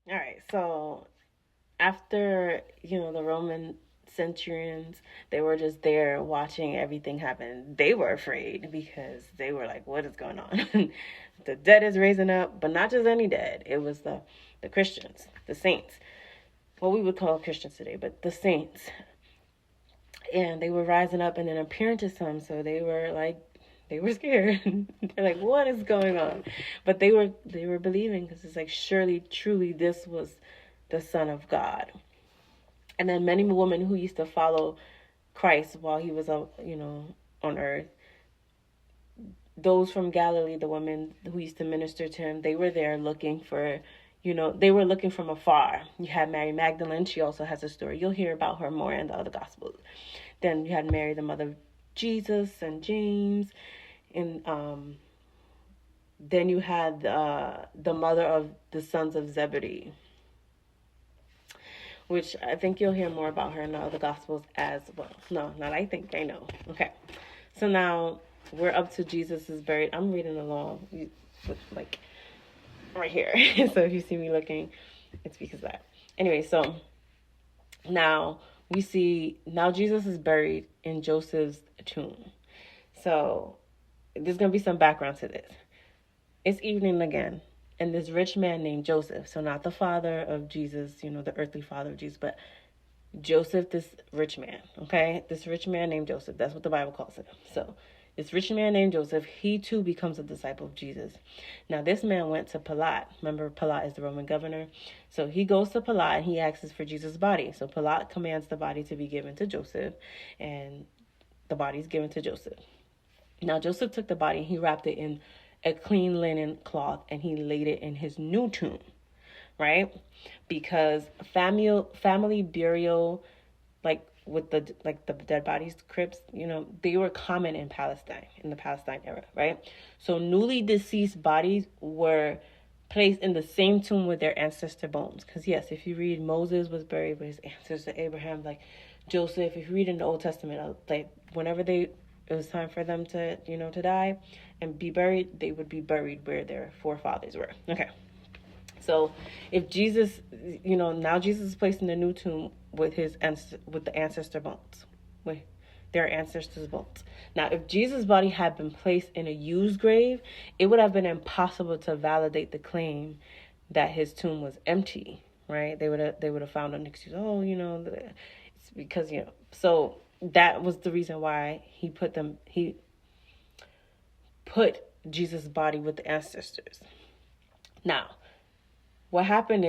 All right, so after, the Roman centurions, they were just there watching everything happen. They were afraid because they were like, what is going on? The dead is raising up, but not just any dead. It was the Christians, the saints. What we would call Christians today, but the saints. And they were rising up and then appearing to some, so they were scared. They're like, what is going on? But they were believing because it's like, surely, truly, this was the Son of God. And then many women who used to follow Christ while he was, on earth, those from Galilee, the women who used to minister to him, they were there looking for, they were looking from afar. You had Mary Magdalene. She also has a story. You'll hear about her more in the other Gospels. Then you had Mary, the mother of Jesus, and James. And then you had the mother of the sons of Zebedee, which I think you'll hear more about her in the other Gospels as well. No, not I think, I know. Okay. So now we're up to Jesus is buried. I'm reading along, like, right here. So if you see me looking, it's because of that. Anyway, so now we see, now Jesus is buried in Joseph's tomb. So there's going to be some background to this. It's evening again, and this rich man named Joseph, so not the father of Jesus, the earthly father of Jesus, but Joseph, this rich man, okay? This rich man named Joseph, that's what the Bible calls him. So this rich man named Joseph, he too becomes a disciple of Jesus. Now, this man went to Pilate. Remember, Pilate is the Roman governor. So he goes to Pilate and he asks for Jesus' body. So Pilate commands the body to be given to Joseph, and the body is given to Joseph. Now, Joseph took the body and he wrapped it in a clean linen cloth and he laid it in his new tomb, right? Because family burial, like with the dead bodies crypts, they were common in Palestine, in the Palestine era, right? So newly deceased bodies were placed in the same tomb with their ancestor bones. Because yes, if you read, Moses was buried with his ancestor Abraham, like Joseph. If you read in the Old Testament, like whenever it was time for them to to die and be buried, they would be buried where their forefathers were. Okay. So if Jesus, now Jesus is placed in a new tomb with the ancestor bones, with their ancestors' bones. Now, if Jesus' body had been placed in a used grave, it would have been impossible to validate the claim that his tomb was empty, right? They would have found an excuse. Oh, it's because So that was the reason why he put Jesus' body with the ancestors. Now, what happened